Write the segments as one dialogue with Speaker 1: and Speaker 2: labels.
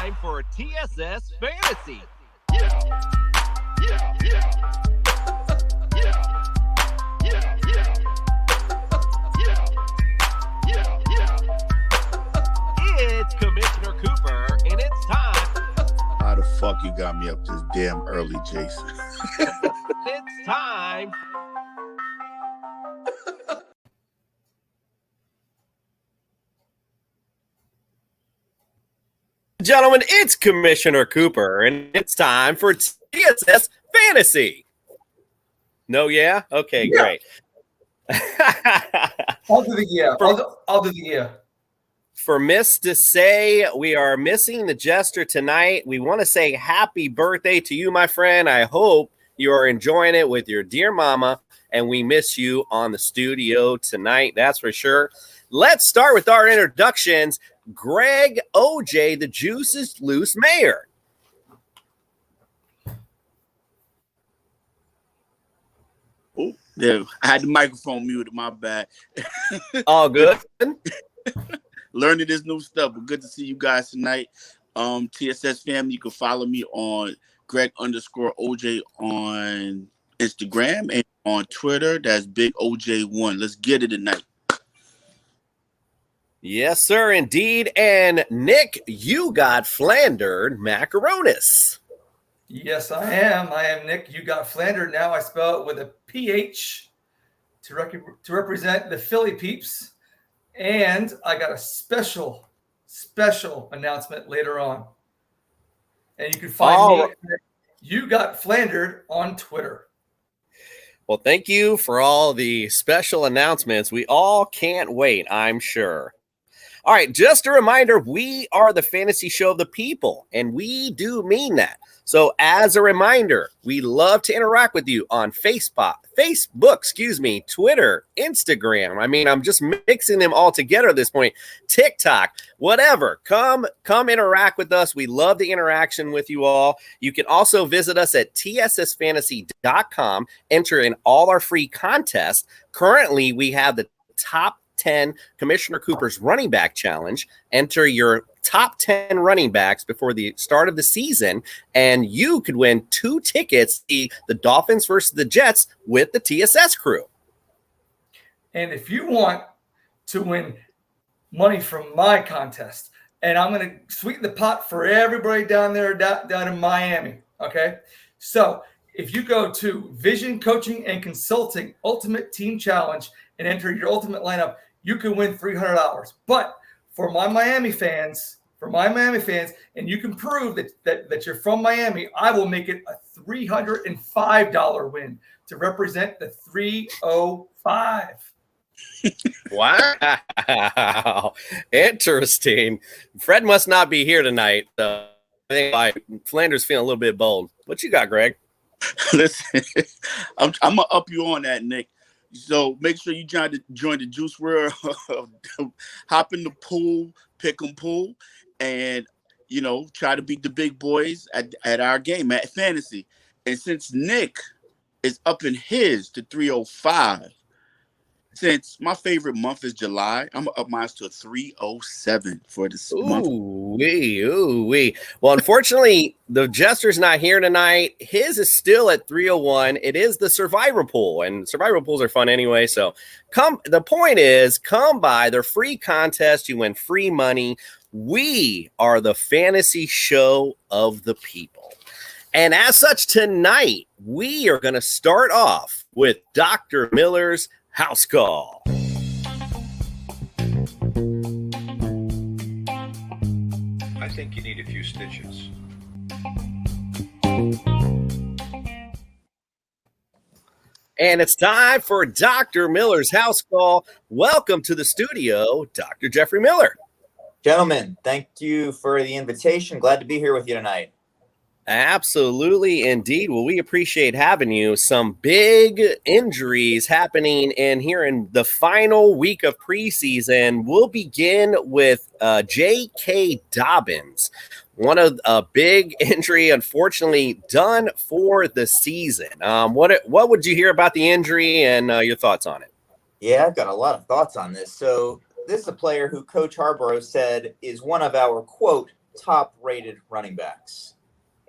Speaker 1: time for TSS Fantasy. Yeah. It's Commissioner Cooper, and it's time.
Speaker 2: How the fuck you got me up this damn early, Jason?
Speaker 1: It's time.
Speaker 3: Gentlemen, it's Commissioner Cooper, and it's time for TSS Fantasy. No, yeah? Okay, yeah. Great.
Speaker 4: I'll do the yeah. I'll do the yeah.
Speaker 3: For Miss to say, we are missing the Jester tonight. We want to say happy birthday to you, my friend. I hope you are enjoying it with your dear mama, and we miss you on the studio tonight. That's for sure. Let's start with our introductions. Greg OJ, the Juice is Loose Mayor.
Speaker 2: Oh, yeah, I had the microphone muted. My bad.
Speaker 3: All good.
Speaker 2: Learning this new stuff, but good to see you guys tonight. TSS family, you can follow me on Greg_OJ on Instagram and on Twitter. That's Big OJ1. Let's get it tonight.
Speaker 3: Yes, sir, indeed. And Nick, you got Flandered Macaronis.
Speaker 4: Yes, I am. I am Nick. You got Flandered. Now I spell it with a PH to represent the Philly peeps. And I got a special announcement later on. And you can find me at You Got Flandered on Twitter.
Speaker 3: Well, thank you for all the special announcements. We all can't wait, I'm sure. All right, just a reminder, we are the fantasy show of the people, and we do mean that. So as a reminder, we love to interact with you on Facebook, Twitter, Instagram. I mean, I'm just mixing them all together at this point. TikTok, whatever. Come interact with us. We love the interaction with you all. You can also visit us at tssfantasy.com, enter in all our free contests. Currently, we have the top 10 Commissioner Cooper's running back challenge. Enter your top 10 running backs before the start of the season, and you could win 2 tickets to see the Dolphins versus the Jets with the TSS crew.
Speaker 4: And if you want to win money from my contest, and I'm going to sweeten the pot for everybody down there, down in Miami, okay? So if you go to Vision Coaching and Consulting Ultimate Team Challenge and enter your ultimate lineup, you can win $300. But for my Miami fans, and you can prove that you're from Miami, I will make it a $305 win to represent the 305.
Speaker 3: Wow. Interesting. Fred must not be here tonight. I think Flanders feeling a little bit bold. What you got, Greg?
Speaker 2: Listen, I'm going to up you on that, Nick. So make sure you join the Juice World, hop in the pool, pick 'em pool, and, try to beat the big boys at our game, at Fantasy. And since Nick is up in his to 305, since my favorite month is July, I'm going to up mine to 307 for this month.
Speaker 3: Ooh-wee. Well, unfortunately, the Jester's not here tonight. His is still at 301. It is the Survivor Pool, and Survivor Pools are fun anyway. So the point is, come by. They're free contests. You win free money. We are the fantasy show of the people. And as such, tonight, we are going to start off with Dr. Miller's House Call.
Speaker 5: I think you need a few stitches.
Speaker 3: And it's time for Dr. Miller's House Call. Welcome to the studio, Dr. Jeffrey Miller.
Speaker 6: Gentlemen, thank you for the invitation. Glad to be here with you tonight.
Speaker 3: Absolutely, indeed. Well, we appreciate having you. Some big injuries happening here in the final week of preseason. We'll begin with J.K. Dobbins. One of a big injury, unfortunately, done for the season. What would you hear about the injury and your thoughts on it?
Speaker 6: Yeah, I've got a lot of thoughts on this. So this is a player who Coach Harborough said is one of our, quote, top-rated running backs.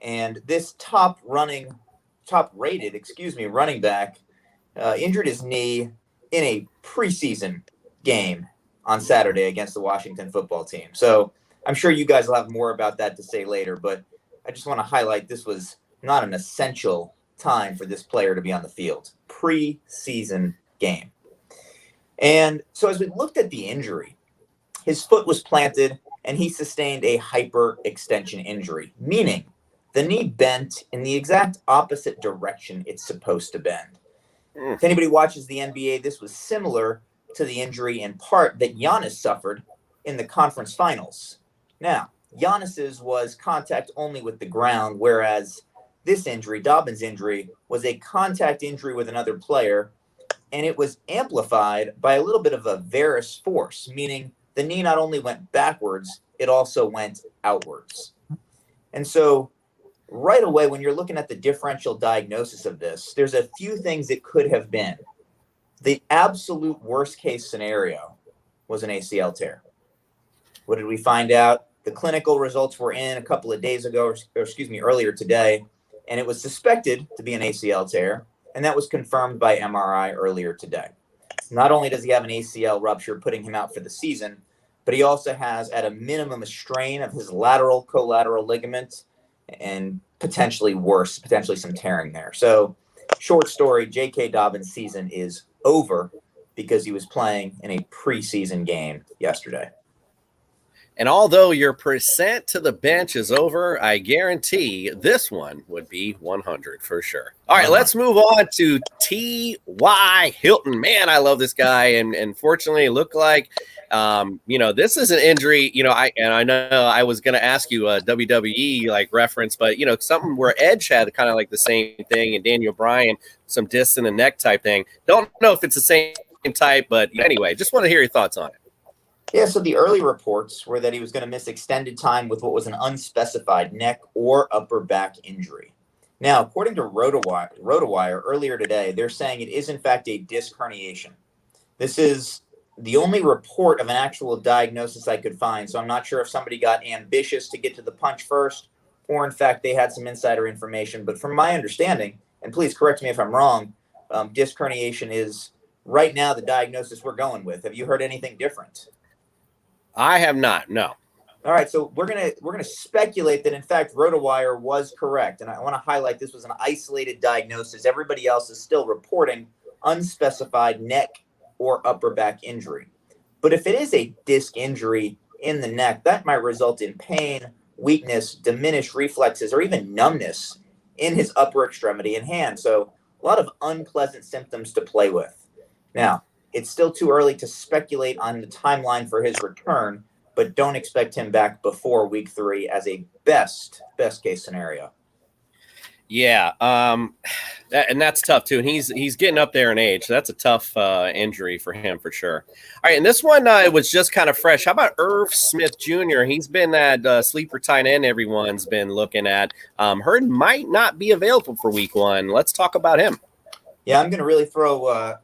Speaker 6: And this top-rated running back injured his knee in a preseason game on Saturday against the Washington football team. So I'm sure you guys will have more about that to say later, but I just want to highlight this was not an essential time for this player to be on the field. Preseason game. And so as we looked at the injury, his foot was planted and he sustained a hyperextension injury, meaning the knee bent in the exact opposite direction it's supposed to bend. If anybody watches the NBA, this was similar to the injury in part that Giannis suffered in the conference finals. Now, Giannis's was contact only with the ground, whereas this injury, Dobbins' injury, was a contact injury with another player, and it was amplified by a little bit of a varus force, meaning the knee not only went backwards, it also went outwards. And so right away, when you're looking at the differential diagnosis of this, there's a few things it could have been. The absolute worst case scenario was an ACL tear. What did we find out? The clinical results were in a couple of days ago, earlier today, and it was suspected to be an ACL tear, and that was confirmed by MRI earlier today. Not only does he have an ACL rupture putting him out for the season, but he also has, at a minimum, a strain of his lateral collateral ligament and potentially worse, potentially some tearing there. So, short story, J.K. Dobbins' season is over because he was playing in a preseason game yesterday.
Speaker 3: And although your percent to the bench is over, I guarantee this one would be 100 for sure. All right, let's move on to T.Y. Hilton. Man, I love this guy. And fortunately, it looked like, this is an injury, I know I was going to ask you a WWE like reference, but, something where Edge had kind of like the same thing and Daniel Bryan, some disc in the neck type thing. Don't know if it's the same type, but anyway, just want to hear your thoughts on it.
Speaker 6: Yeah, so the early reports were that he was going to miss extended time with what was an unspecified neck or upper back injury. Now, according to RotoWire earlier today, they're saying it is in fact a disc herniation. This is the only report of an actual diagnosis I could find, so I'm not sure if somebody got ambitious to get to the punch first, or in fact they had some insider information. But from my understanding, and please correct me if I'm wrong, disc herniation is right now the diagnosis we're going with. Have you heard anything different?
Speaker 3: I have not, no.
Speaker 6: All right, so we're gonna speculate that in fact RotoWire was correct, and I want to highlight this was an isolated diagnosis. Everybody else is still reporting unspecified neck or upper back injury. But if it is a disc injury in the neck, that might result in pain, weakness, diminished reflexes, or even numbness in his upper extremity and hand. So a lot of unpleasant symptoms to play with. Now, it's still too early to speculate on the timeline for his return, but don't expect him back before week 3 as a best case scenario.
Speaker 3: Yeah, and that's tough too. And he's getting up there in age. So that's a tough injury for him for sure. All right, and this one it was just kind of fresh. How about Irv Smith Jr.? He's been that sleeper tight end everyone's been looking at. Heard might not be available for week 1. Let's talk about him.
Speaker 6: Yeah, I'm going to really throw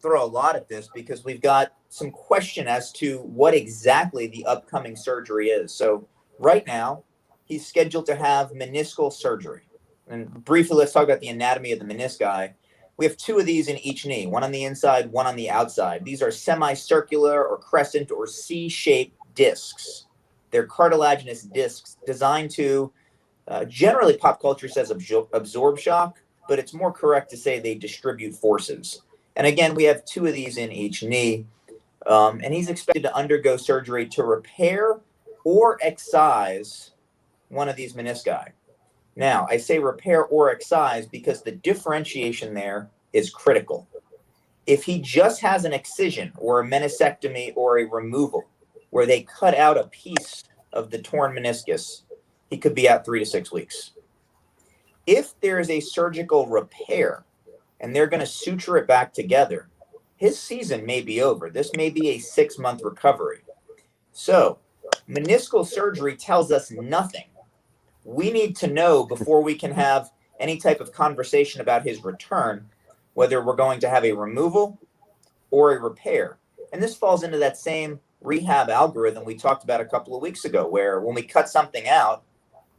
Speaker 6: a lot at this because we've got some question as to what exactly the upcoming surgery is. So right now, he's scheduled to have meniscal surgery. And briefly, let's talk about the anatomy of the menisci. We have 2 of these in each knee, one on the inside, one on the outside. These are semicircular or crescent or C-shaped discs. They're cartilaginous discs designed to, generally pop culture says absorb shock, but it's more correct to say they distribute forces. And again, we have 2 of these in each knee. And he's expected to undergo surgery to repair or excise one of these menisci. Now, I say repair or excise because the differentiation there is critical. If he just has an excision or a meniscectomy or a removal where they cut out a piece of the torn meniscus, he could be out 3 to 6 weeks. If there is a surgical repair and they're going to suture it back together, his season may be over. This may be a 6-month recovery. So meniscal surgery tells us nothing. We need to know before we can have any type of conversation about his return, whether we're going to have a removal or a repair. And this falls into that same rehab algorithm we talked about a couple of weeks ago, where when we cut something out,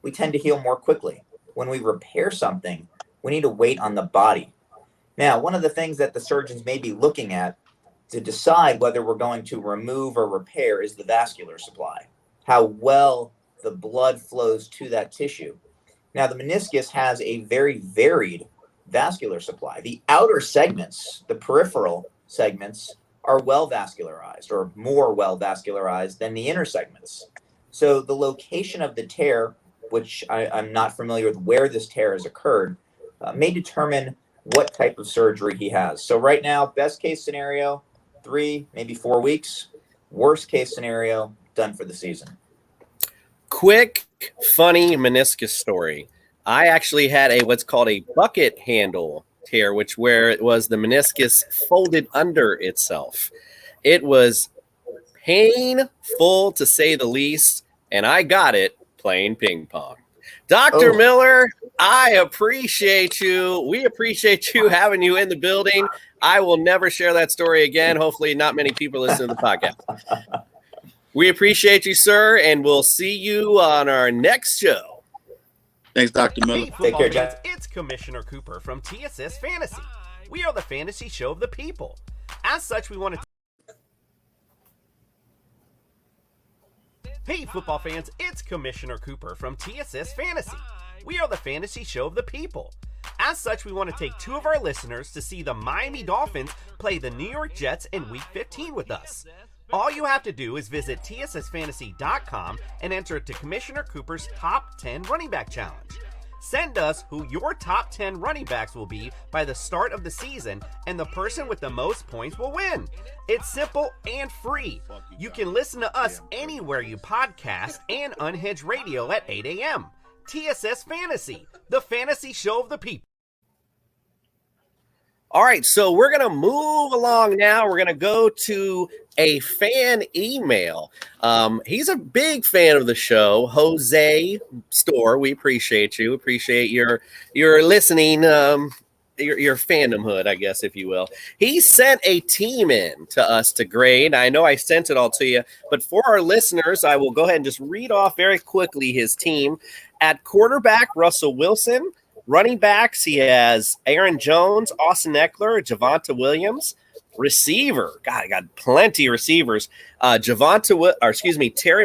Speaker 6: we tend to heal more quickly. When we repair something, we need to wait on the body. Now, one of the things that the surgeons may be looking at to decide whether we're going to remove or repair is the vascular supply, how well the blood flows to that tissue. Now, the meniscus has a very varied vascular supply. The outer segments, the peripheral segments, are well vascularized, or more well vascularized than the inner segments. So the location of the tear, which I'm not familiar with where this tear has occurred, may determine what type of surgery he has. So right now, best case scenario, 3, maybe 4 weeks. Worst case scenario, done for the season.
Speaker 3: Quick, funny meniscus story. I actually had what's called a bucket handle tear, where it was the meniscus folded under itself. It was painful to say the least, and I got it playing ping pong. Dr. Miller, I appreciate you. We appreciate you having you in the building. I will never share that story again. Hopefully not many people listen to the podcast. We appreciate you, sir, and we'll see you on our next show.
Speaker 2: Thanks, Dr. Miller.
Speaker 1: Hey,
Speaker 6: Take care,
Speaker 1: football
Speaker 6: Jack.
Speaker 1: fans, it's Commissioner Cooper from TSS Fantasy. We are the fantasy show of the people. As such, we want to... Hey, football fans, it's Commissioner Cooper from TSS Fantasy. We are the fantasy show of the people. As such, we want to take 2 of our listeners to see the Miami Dolphins play the New York Jets in Week 15 with us. All you have to do is visit tssfantasy.com and enter to Commissioner Cooper's Top 10 Running Back Challenge. Send us who your top 10 running backs will be by the start of the season, and the person with the most points will win. It's simple and free. You can listen to us anywhere you podcast and Unhinged Radio at 8 a.m. TSS Fantasy, the fantasy show of the people.
Speaker 3: All right, so we're going to move along now. We're going to go to a fan email. He's a big fan of the show, Jose Store. We appreciate you. Appreciate your listening, your fandomhood, I guess, if you will. He sent a team in to us to grade. I know I sent it all to you, but for our listeners, I will go ahead and just read off very quickly his team. At quarterback, Russell Wilson. Running backs, he has Aaron Jones, Austin Eckler, Javonte Williams. Receiver, God, I got plenty of receivers. Terry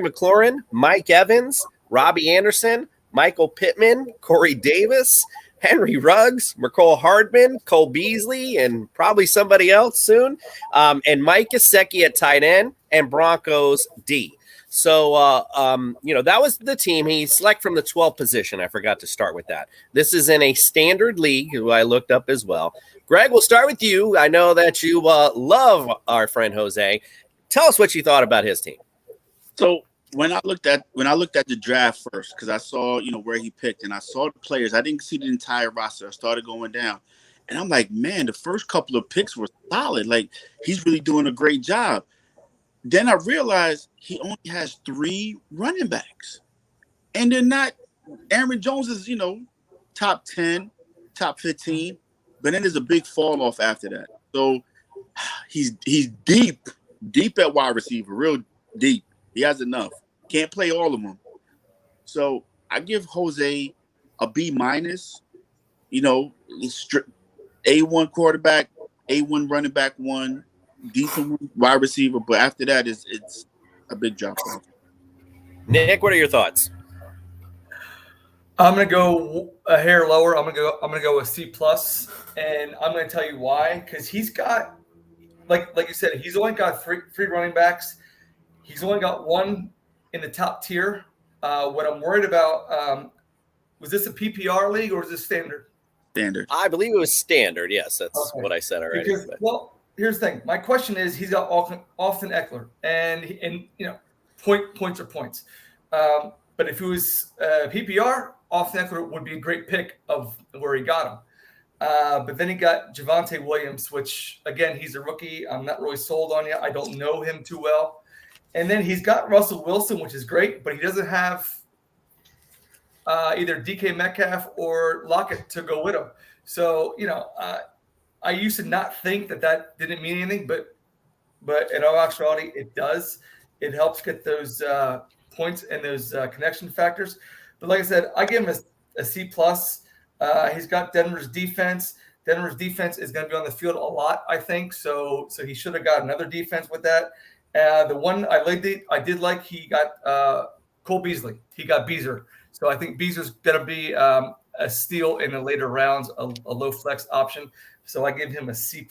Speaker 3: McLaurin, Mike Evans, Robbie Anderson, Michael Pittman, Corey Davis, Henry Ruggs, Mecole Hardman, Cole Beasley, and probably somebody else soon. And Mike Gesicki at tight end, and Broncos D. So, that was the team. He selected from the 12th position. I forgot to start with that. This is in a standard league, who I looked up as well. Greg, we'll start with you. I know that you love our friend Jose. Tell us what you thought about his team.
Speaker 2: So when I looked at the draft first, because I saw where he picked, and I saw the players, I didn't see the entire roster. I started going down, and I'm like, man, the first couple of picks were solid. Like, he's really doing a great job. Then I realized he only has 3 running backs, and they're not. Aaron Jones is, top 10, top 15, but then there's a big fall off after that. So he's deep at wide receiver, real deep. He has enough. Can't play all of them. So I give Jose a B-. A1 quarterback, A1 running back 1. Decent wide receiver, but after that, it's a big drop off.
Speaker 3: Nick, what are your thoughts?
Speaker 4: I'm gonna go a hair lower. I'm gonna go with C+, and I'm gonna tell you why. Because he's got, like you said, he's only got three running backs. He's only got 1 in the top tier. What I'm worried about, was this a PPR league or was this standard?
Speaker 2: Standard.
Speaker 3: I believe it was standard. Yes, that's what I said already.
Speaker 4: Because, here's the thing. My question is, he's got Austin Eckler, and points are points. But if it was PPR, Austin Eckler would be a great pick of where he got him. But then he got Javonte Williams, which, again, he's a rookie. I'm not really sold on yet. I don't know him too well. And then he's got Russell Wilson, which is great, but he doesn't have either DK Metcalf or Lockett to go with him. So, I used to not think that didn't mean anything, but in all actuality, it does. it helps get those points and those connection factors. But like I said, I give him a C+. He's got Denver's defense. Denver's defense is going to be on the field a lot, I think. So he should have got another defense with that. The one I did like, he got Cole Beasley. He got Beazer. So I think Beazer's going to be a steal in the later rounds, a low flex option. So I give him a C+.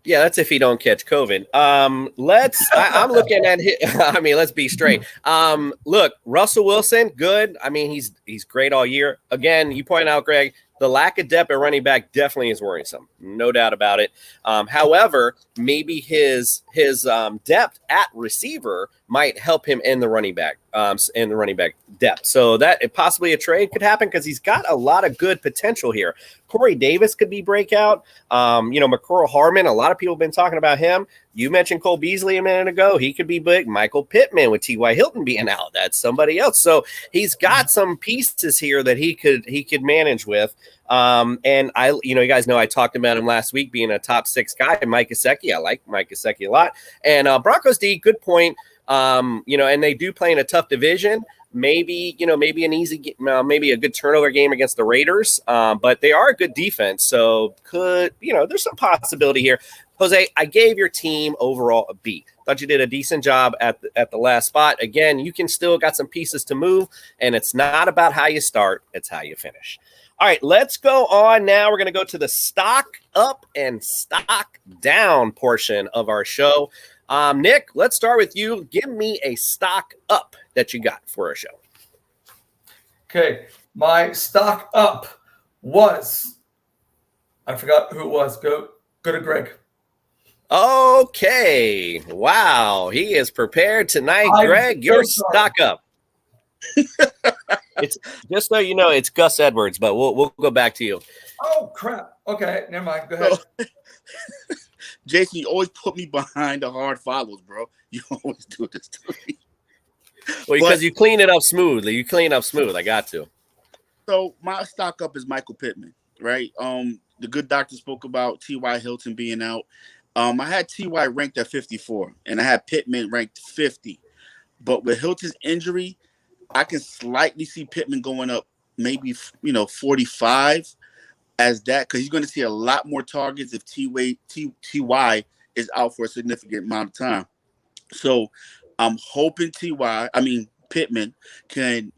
Speaker 3: Yeah, that's if he don't catch COVID. I'm looking at him. I mean, let's be straight. Look, Russell Wilson, good. I mean, he's great all year. Again, you point out, Greg, the lack of depth at running back definitely is worrisome. No doubt about it. However, maybe his depth at receiver might help him in the running back depth. So that possibly a trade could happen because he's got a lot of good potential here. Corey Davis could be breakout. McCall Hardman, a lot of people have been talking about him. You mentioned Cole Beasley a minute ago. He could be big. Michael Pittman with T.Y. Hilton being out. That's somebody else. So he's got some pieces here that he could manage with. And you guys know I talked about him last week being a top 6 guy. Mike Gesicki, I like Mike Gesicki a lot. And Broncos D, good point. And they do play in a tough division. Maybe an easy, maybe a good turnover game against the Raiders. But they are a good defense. So there's some possibility here. Jose, I gave your team overall a B. Thought you did a decent job at the last spot. Again, you can still got some pieces to move, and it's not about how you start, it's how you finish. All right, let's go on now. We're going to go to the stock up and stock down portion of our show. Nick, let's start with you. Give me a stock up that you got for our show.
Speaker 4: Okay, my stock up was, I forgot who it was. Go to Greg.
Speaker 3: Okay. Wow. He is prepared tonight. Greg, your stock up. It's just so you know, it's Gus Edwards, but we'll go back to you.
Speaker 4: Oh, crap. Okay. Never mind. Go ahead.
Speaker 2: Jason, you always put me behind the hard follows, bro. You always do this to me.
Speaker 3: Well, because you clean it up smoothly. You clean up smooth. I got to.
Speaker 2: So my stock up is Michael Pittman, right? The good doctor spoke about T.Y. Hilton being out. I had T.Y. ranked at 54, and I had Pittman ranked 50. But with Hilton's injury, I can slightly see Pittman going up maybe, 45 as that, because he's going to see a lot more targets if T.Y. is out for a significant amount of time. So I'm hoping Pittman can,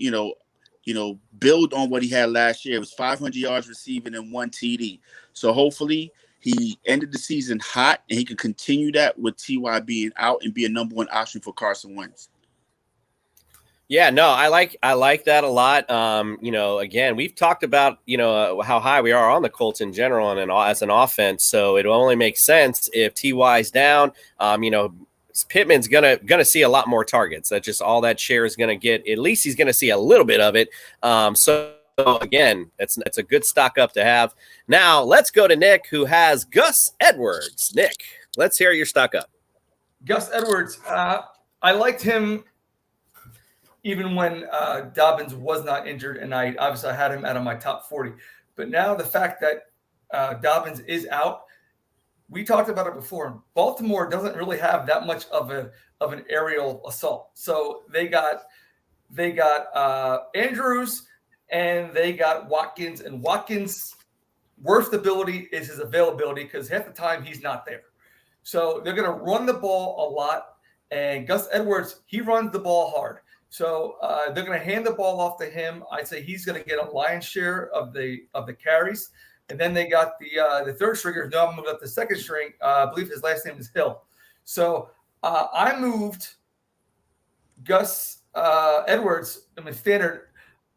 Speaker 2: build on what he had last year. It was 500 yards receiving and 1 TD. So hopefully he ended the season hot, and he can continue that with T.Y. being out and be a number 1 option for Carson Wentz.
Speaker 3: Yeah, no, I like that a lot. Again, we've talked about, how high we are on the Colts in general and as an offense. So it only makes sense if T.Y.'s down. Pittman's gonna see a lot more targets. That's just all that share is gonna get. At least he's gonna see a little bit of it. So again, that's a good stock up to have. Now let's go to Nick, who has Gus Edwards. Nick, let's hear your stock up.
Speaker 4: Gus Edwards, I liked him even when Dobbins was not injured, and I obviously had him out of my top 40. But now the fact that Dobbins is out, we talked about it before. Baltimore doesn't really have that much of an aerial assault. So they got Andrews and they got Watkins, and Watkins' worst ability is his availability because half the time he's not there. So they're going to run the ball a lot, and Gus Edwards, he runs the ball hard. So they're going to hand the ball off to him. I'd say he's going to get a lion's share of the carries. And then they got the third stringer. Now I'm moved up the second string. I believe his last name is Hill. So I moved Gus Edwards, standard,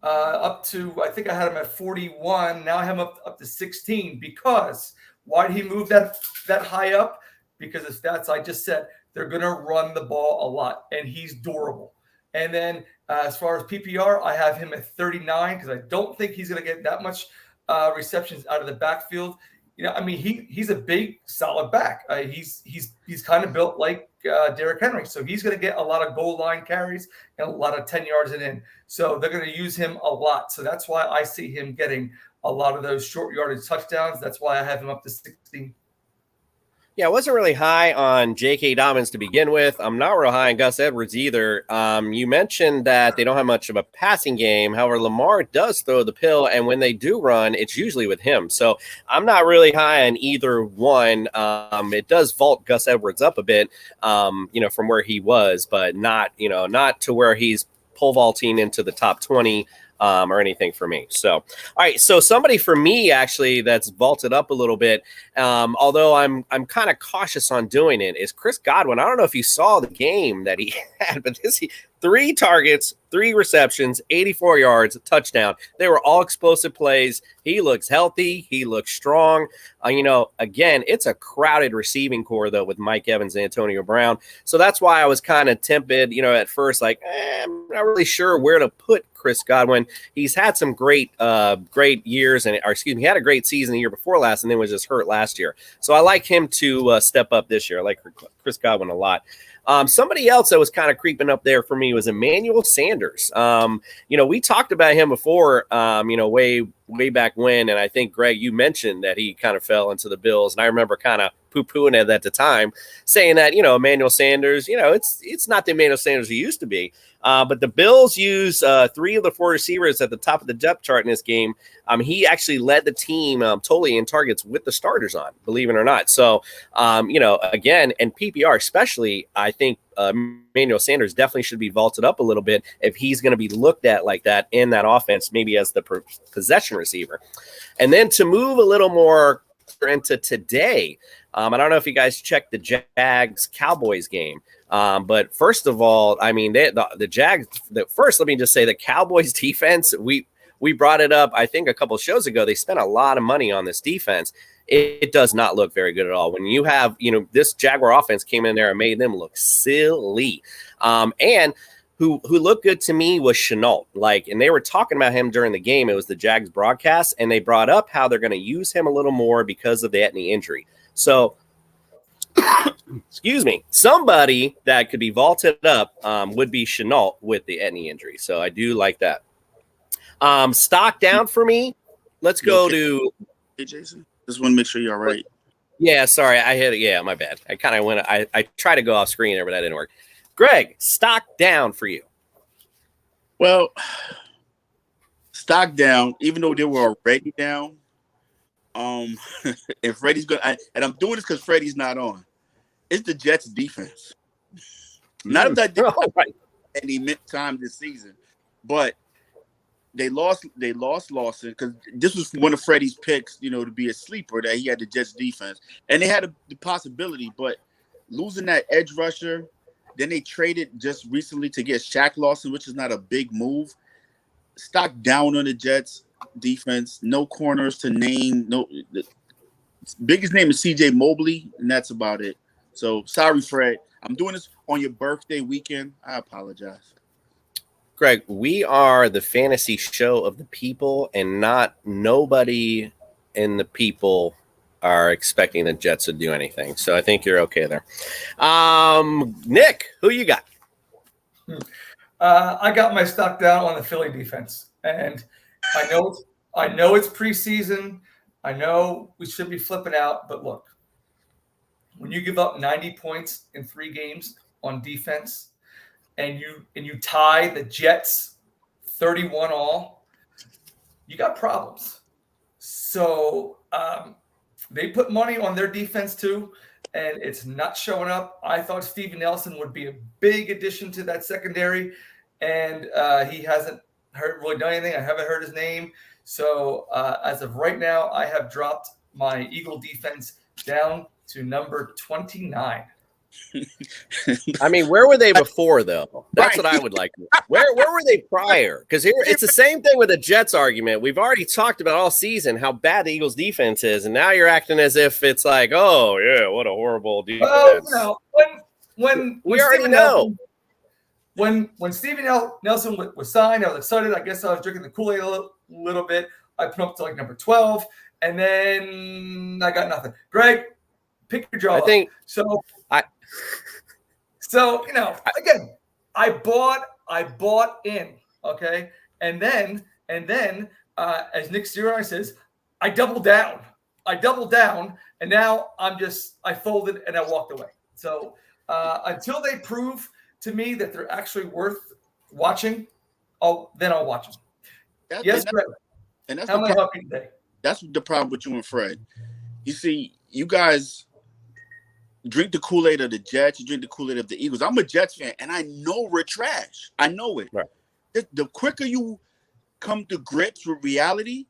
Speaker 4: up to, I think I had him at 41. Now I have him up to 16. Because why did he move that high up? Because of stats I just said. They're going to run the ball a lot, and he's durable. And then as far as PPR, I have him at 39 because I don't think he's going to get that much receptions out of the backfield. He's a big, solid back. He's kind of built like Derrick Henry. So he's going to get a lot of goal line carries and a lot of 10 yards and in. So they're going to use him a lot. So that's why I see him getting a lot of those short yardage touchdowns. That's why I have him up to 16.
Speaker 3: Yeah, I wasn't really high on J.K. Dobbins to begin with. I'm not real high on Gus Edwards either. You mentioned that they don't have much of a passing game. However, Lamar does throw the pill, and when they do run, it's usually with him. So I'm not really high on either one. It does vault Gus Edwards up a bit, from where he was, but not to where he's pole vaulting into the top 20. Or anything for me. So, all right. So somebody for me actually that's vaulted up a little bit, although I'm kind of cautious on doing it, is Chris Godwin. I don't know if you saw the game that he had, but 3 targets, 3 receptions, 84 yards, a touchdown. They were all explosive plays. He looks healthy. He looks strong. Again, it's a crowded receiving core, though, with Mike Evans and Antonio Brown. So that's why I was kind of tempted, at first, I'm not really sure where to put Chris Godwin. He's had some great years, he had a great season the year before last and then was just hurt last year. So I like him to step up this year. I like Chris Godwin a lot. Somebody else that was kind of creeping up there for me was Emmanuel Sanders. We talked about him before, way back when, and I think, Greg, you mentioned that he kind of fell into the Bills, and I remember kind of poo-pooing it at the time, saying that, Emmanuel Sanders, it's not the Emmanuel Sanders he used to be. But the Bills use 3 of the 4 receivers at the top of the depth chart in this game. He actually led the team totally in targets with the starters on, believe it or not. So, again, and PPR especially, I think Emmanuel Sanders definitely should be vaulted up a little bit if he's going to be looked at like that in that offense, maybe as the possession receiver. And then to move a little more into today, I don't know if you guys checked the Jags-Cowboys game. But first of all, I mean, the Jags, first, let me just say the Cowboys defense, we brought it up, I think, a couple of shows ago. They spent a lot of money on this defense. It does not look very good at all. When you have, this Jaguar offense came in there and made them look silly. And who looked good to me was Shenault. And they were talking about him during the game. It was the Jags broadcast, and they brought up how they're going to use him a little more because of the Etney injury. So, excuse me, somebody that could be vaulted up would be Shenault with the Etney injury. So I do like that. Stock down for me. Let's go to
Speaker 2: Hey, Jason. Just want to make sure you're all right.
Speaker 3: Yeah, sorry, I hit it. Yeah, my bad. I kind of went. I tried to go off screen there, but that didn't work. Greg, stock down for you.
Speaker 2: Well, stock down, even though they were already down. And Freddie's gonna, and I'm doing this because Freddie's not on. It's the Jets defense. Not that they didn't any time this season, but they lost Lawson because this was one of Freddie's picks, to be a sleeper, that he had the Jets defense, and they had the possibility, but losing that edge rusher, then they traded just recently to get Shaq Lawson, which is not a big move. Stock down on the Jets defense, no corners to name. No, the biggest name is CJ Mobley, and that's about it. So sorry, Fred. I'm doing this on your birthday weekend. I apologize.
Speaker 3: Greg, we are the fantasy show of the people, and nobody in the people are expecting the Jets to do anything. So I think you're okay there. Nick, who you got?
Speaker 4: I got my stock down on the Philly defense, and I know it's preseason. I know we should be flipping out, but look, when you give up 90 points in 3 games on defense, and you tie the Jets 31 all, you got problems. So they put money on their defense too, and it's not showing up. I thought Steven Nelson would be a big addition to that secondary, and he hasn't really done anything. I haven't heard his name. So as of right now, I have dropped my Eagle defense down to number 29.
Speaker 3: I mean, where were they before, though? That's what I would like. Where were they prior? Because here it's the same thing with the Jets argument. We've already talked about all season how bad the Eagles defense is, and now you're acting as if it's like, oh yeah, what a horrible defense.
Speaker 4: Well, when
Speaker 3: we already know.
Speaker 4: When Steven Nelson was signed, I was excited. I guess I was drinking the Kool-Aid a little bit. I put up to like number 12, and then I got nothing. Greg, pick your jaw. So again, I bought in, okay, and then as Nick Sirianni says, I doubled down. I doubled down, and now I folded and I walked away. So until they prove to me that they're actually worth watching, then I'll watch them. Yes, Greg.
Speaker 2: And that's
Speaker 4: how am I helping you today?
Speaker 2: That's the problem with you and Fred. You see, you guys drink the Kool-Aid of the Jets, you drink the Kool-Aid of the Eagles. I'm a Jets fan, and I know we're trash. I know it.
Speaker 3: Right.
Speaker 2: The quicker you come to grips with reality,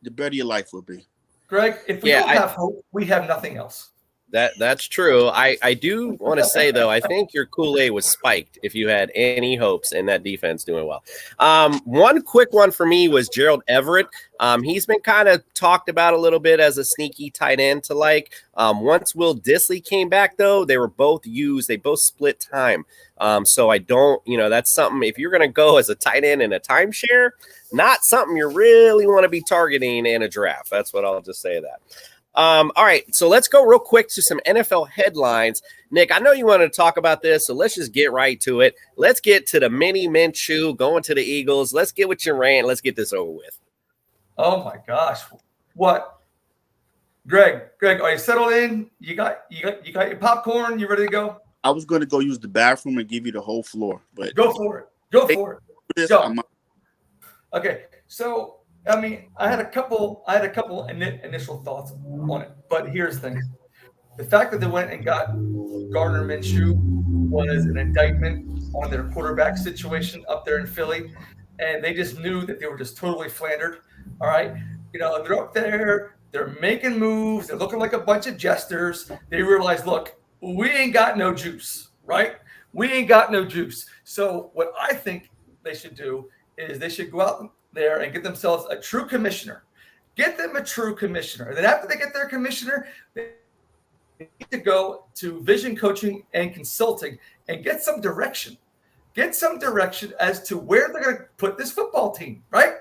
Speaker 2: the better your life will be.
Speaker 4: Greg, if we don't have hope, we have nothing else.
Speaker 3: That's true. I do want to say, though, I think your Kool-Aid was spiked if you had any hopes in that defense doing well. One quick one for me was Gerald Everett. He's been kind of talked about a little bit as a sneaky tight end to like. Once Will Dissly came back, though, they were both used. They both split time. So I don't, that's something, if you're going to go as a tight end in a timeshare, not something you really want to be targeting in a draft. That's what I'll just say that. All right, so let's go real quick to some NFL headlines. Nick, I know you wanted to talk about this, so let's just get right to it. Let's get to the mini Minshew going to the Eagles. Let's get with your rant. Let's get this over with.
Speaker 4: Oh my gosh, what, Greg? Are you settled in? You got your popcorn? You ready to go?
Speaker 2: I was going to go use the bathroom and give you the whole floor, but
Speaker 4: go for it. Go. Okay, so. I had a couple initial thoughts on it, but here's the thing. The fact that they went and got Gardner Minshew was an indictment on their quarterback situation up there in Philly, and they just knew that they were just totally flandered. All right. They're up there, they're making moves, they're looking like a bunch of jesters. They realize, look, we ain't got no juice, right? We ain't got no juice. So what I think they should do is they should go out there and get themselves a true commissioner. Get them a true commissioner. And then after they get their commissioner, they need to go to vision coaching and consulting and get some direction. Get some direction as to where they're going to put this football team, right?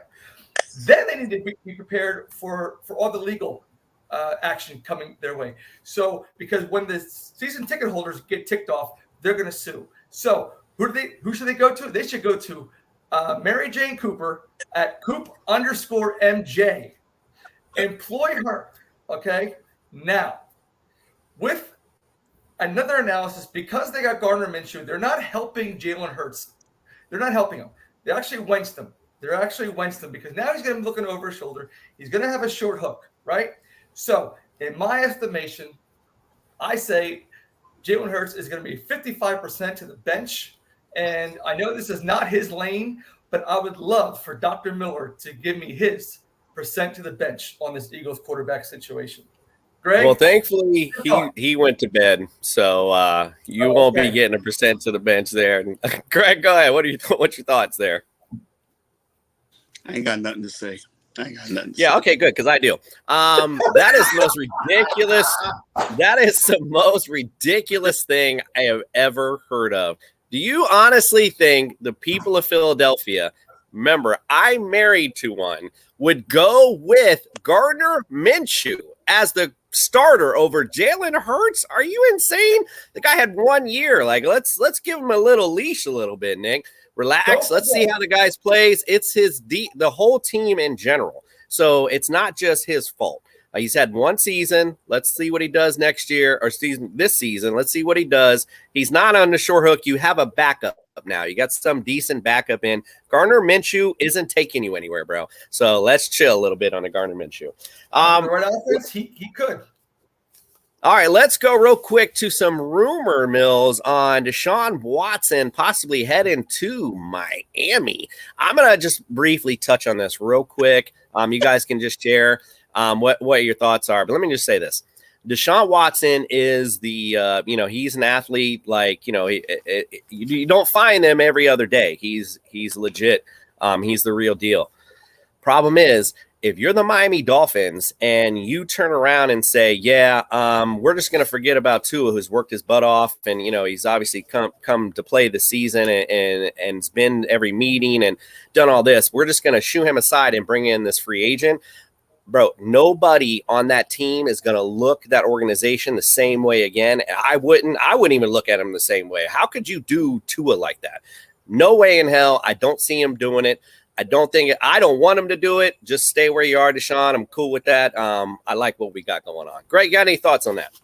Speaker 4: Then they need to be prepared for all the legal action coming their way. So, because when the season ticket holders get ticked off, they're going to sue. So, who should they go to? They should go to Mary Jane Cooper at Coop_MJ. Employ her. Okay. Now, with another analysis, because they got Gardner Minshew, they're not helping Jalen Hurts. They're not helping him. They actually wenched him. Because now he's going to be looking over his shoulder. He's going to have a short hook, right? So, in my estimation, I say Jalen Hurts is going to be 55% to the bench. And I know this is not his lane, but I would love for Dr. Miller to give me his percent to the bench on this Eagles quarterback situation. Greg?
Speaker 3: Well, thankfully, he went to bed, so you won't be getting a percent to the bench there. Greg, go ahead. What's your thoughts there?
Speaker 2: I ain't got nothing to say.
Speaker 3: Yeah, okay, good, because I do. That is the most ridiculous. That is the most ridiculous thing I have ever heard of. Do you honestly think the people of Philadelphia, remember, I'm married to one, would go with Gardner Minshew as the starter over Jalen Hurts? Are you insane? The guy had 1 year. Like, let's give him a little leash a little bit, Nick. Relax. Let's see how the guy plays. It's the whole team in general. So it's not just his fault. He's had one season. Let's see what he does next year or this season. Let's see what he does. He's not on the short hook. You have a backup now. You got some decent backup in. Gardner Minshew isn't taking you anywhere, bro. So let's chill a little bit on the Gardner Minshew.
Speaker 4: He could.
Speaker 3: All right, let's go real quick to some rumor mills on Deshaun Watson possibly heading to Miami. I'm going to just briefly touch on this real quick. You guys can just share what your thoughts are. But let me just say this. Deshaun Watson is he's an athlete. Like, you don't find him every other day. He's legit. He's the real deal. Problem is, if you're the Miami Dolphins and you turn around and say, we're just going to forget about Tua, who's worked his butt off, and, he's obviously come to play this season and's been every meeting and done all this. We're just going to shoo him aside and bring in this free agent. Bro, nobody on that team is going to look that organization the same way again. I wouldn't even look at him the same way. How could you do Tua like that? No way in hell. I don't see him doing it. I don't want him to do it. Just stay where you are, Deshaun. I'm cool with that. I like what we got going on. Greg, got any thoughts on that?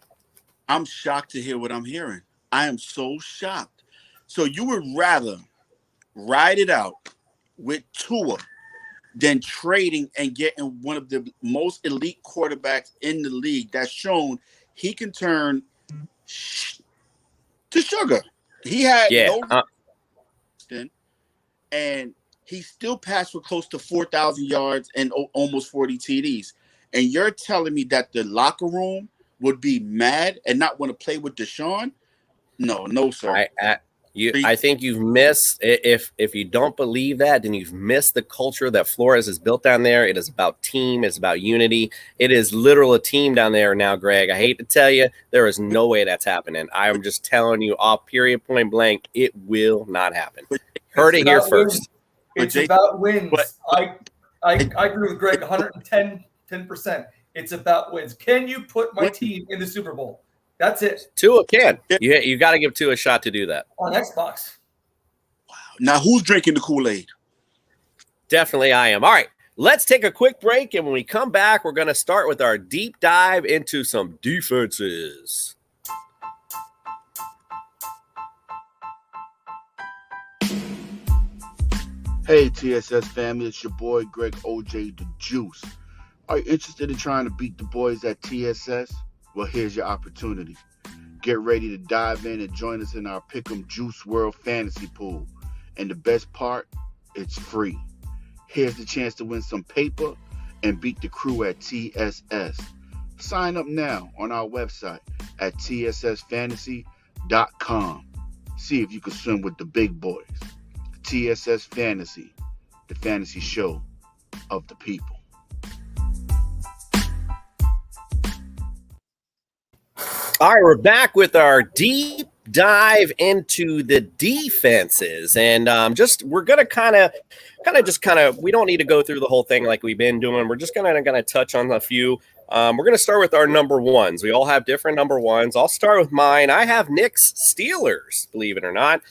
Speaker 2: I'm shocked to hear what I'm hearing. I am so shocked. So you would rather ride it out with Tua than trading and getting one of the most elite quarterbacks in the league that's shown he can turn to sugar. He had and he still passed for close to 4,000 yards and almost 40 TDs. And you're telling me that the locker room would be mad and not want to play with Deshaun? No, sir.
Speaker 3: I think you've missed. If you don't believe that, then you've missed the culture that Flores has built down there. It is about team. It's about unity. It is literal a team down there now, Greg. I hate to tell you, there is no way that's happening. I'm just telling you, off period, point blank, it will not happen. Heard it here first.
Speaker 4: It's about wins. I agree with Greg 10%. It's about wins. Can you put my team in the Super Bowl? That's it.
Speaker 3: Tua can. You got to give Tua a shot to do that.
Speaker 4: On Xbox.
Speaker 2: Wow. Now, who's drinking the Kool-Aid?
Speaker 3: Definitely I am. All right, let's take a quick break. And when we come back, we're going to start with our deep dive into some defenses.
Speaker 7: Hey, TSS family, it's your boy, Greg OJ the Juice. Are you interested in trying to beat the boys at TSS? Well, here's your opportunity. Get ready to dive in and join us in our Pick'em Juice World Fantasy Pool. And the best part, it's free. Here's the chance to win some paper and beat the crew at TSS. Sign up now on our website at tssfantasy.com. See if you can swim with the big boys. TSS Fantasy, the fantasy show of the people.
Speaker 3: All right, we're back with our deep dive into the defenses, and we're gonna kind of we don't need to go through the whole thing like we've been doing. We're just gonna touch on a few. We're gonna start with our number ones. We all have different number ones. I'll start with mine. I have Nick's Steelers, believe it or not.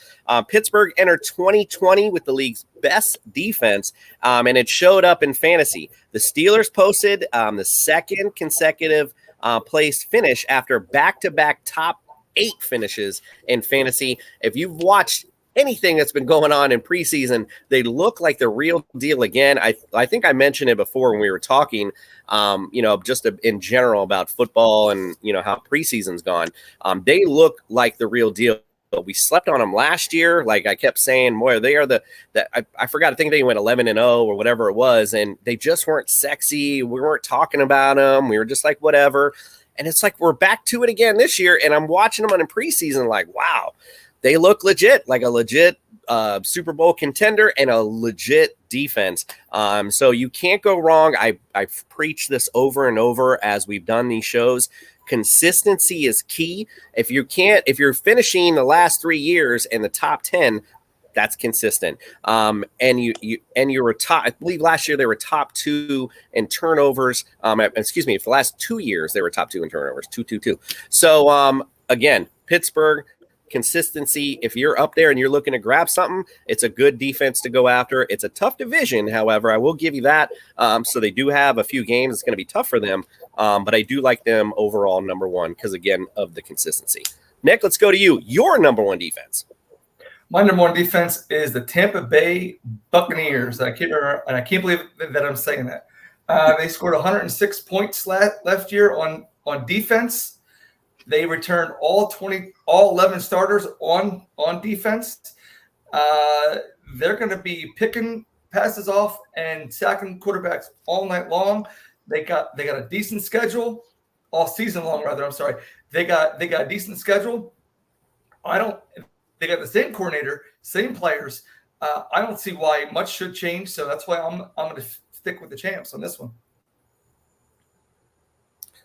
Speaker 3: Pittsburgh entered 2020 with the league's best defense, and it showed up in fantasy. The Steelers posted the second consecutive place finish after back-to-back top 8 finishes in fantasy. If you've watched anything that's been going on in preseason, they look like the real deal again. I think I mentioned it before when we were talking, just in general about football and, how preseason's gone. They look like the real deal. But we slept on them last year. Like I kept saying, boy, they are I forgot. I think they went 11-0 or whatever it was, and they just weren't sexy. We weren't talking about them. We were just like whatever. And it's like we're back to it again this year. And I'm watching them on in preseason, like wow, they look legit, like a legit Super Bowl contender and a legit defense. So you can't go wrong. I've preached this over and over as we've done these shows. Consistency is key. If you're finishing the last 3 years in the top 10, that's consistent. And you were top. I believe last year they were top 2 in turnovers. For the last 2 years they were top 2 in turnovers. 2. So again, Pittsburgh. Consistency. If you're up there and you're looking to grab something, it's a good defense to go after. It's a tough division, however, I will give you that. So they do have a few games. It's going to be tough for them, but I do like them overall number one because, again, of the consistency. Nick, let's go to you. Your number one defense.
Speaker 4: My number one defense is the Tampa Bay Buccaneers. I can't believe that I'm saying that. They scored 106 points last year on defense. They returned all 11 starters on defense. They're going to be picking passes off and sacking quarterbacks all night long. They got a decent schedule all season long. Rather, I'm sorry. They got a decent schedule. They got the same coordinator, same players. I don't see why much should change. So that's why I'm going to stick with the champs on this one.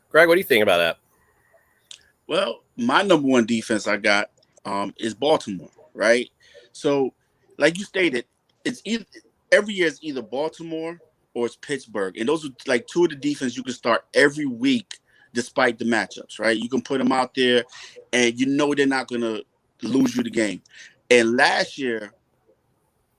Speaker 3: Greg, what do you think about that?
Speaker 2: Well, my number one defense I got is Baltimore, right? So, like you stated, it's every year it's either Baltimore or it's Pittsburgh, and those are like two of the defense you can start every week, despite the matchups, right? You can put them out there, and they're not going to lose you the game. And last year,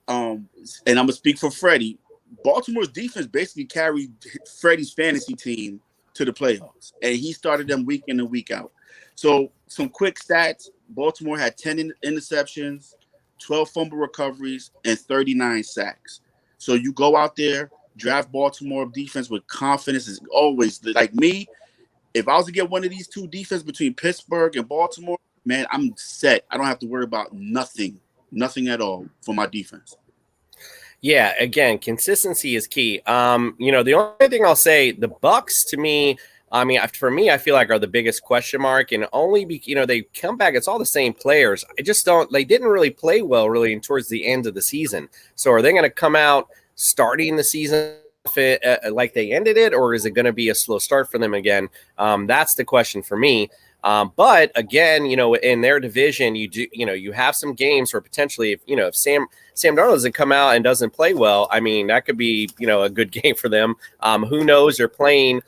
Speaker 2: and I'm gonna speak for Freddie. Baltimore's defense basically carried Freddie's fantasy team to the playoffs, and he started them week in and week out. So some quick stats: Baltimore had 10 interceptions, 12 fumble recoveries, and 39 sacks. So you go out there, draft Baltimore defense with confidence. Is always like me. If I was to get one of these two defense between Pittsburgh and Baltimore, man, I'm set. I don't have to worry about nothing at all for my defense.
Speaker 3: Yeah, again, consistency is key. The only thing I'll say, the Bucks to me, for me, I feel like are the biggest question mark, and only they come back. It's all the same players. They didn't really play well really towards the end of the season. So are they going to come out starting the season like they ended it, or is it going to be a slow start for them again? That's the question for me. But again, in their division, you have some games where potentially, if Sam Darnold doesn't come out and doesn't play well, that could be, a good game for them. Who knows? They're playing.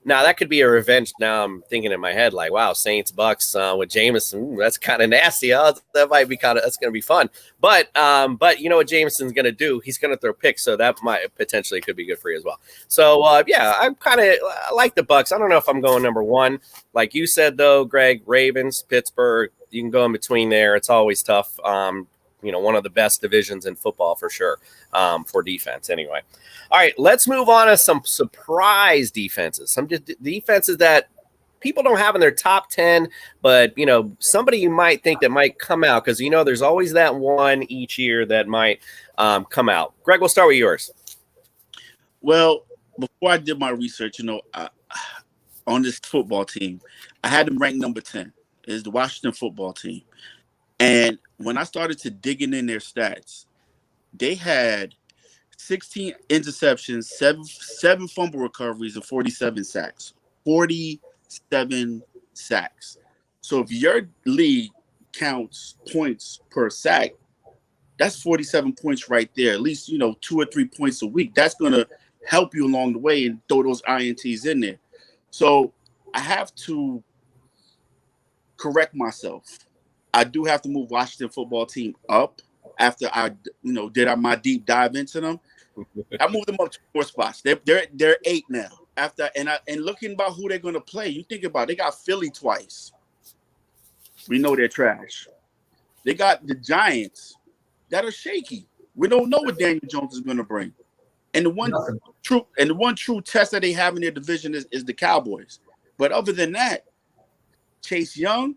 Speaker 3: Now that could be a revenge. Now I'm thinking in my head, like, wow, Saints Bucks with Jameson, that's kind of nasty. That might be that's going to be fun. But you know what Jameson's going to do? He's going to throw picks, so that might potentially could be good for you as well. So I like the Bucks. I don't know if I'm going number one, like you said though, Greg. Ravens, Pittsburgh. You can go in between there. It's always tough. One of the best divisions in football for sure, for defense anyway. All right, let's move on to some surprise defenses. Some defenses that people don't have in their top 10, but, somebody you might think that might come out because, there's always that one each year that might come out. Greg, we'll start with yours.
Speaker 2: Well, before I did my research, on this football team, I had them ranked number 10. Is the Washington football team. And when I started to digging in their stats, they had 16 interceptions, seven fumble recoveries, and 47 sacks. 47 sacks. So if your league counts points per sack, that's 47 points right there. At least, 2 or 3 points a week. That's going to help you along the way and throw those INTs in there. So I have to correct myself. I do have to move Washington football team up after I, did my deep dive into them. I moved them up 2 more spots. They're 8 now. And looking about who they're going to play, you think about it, they got Philly twice. We know they're trash. They got the Giants that are shaky. We don't know what Daniel Jones is going to bring. And the one true test that they have in their division is the Cowboys. But other than that, Chase Young,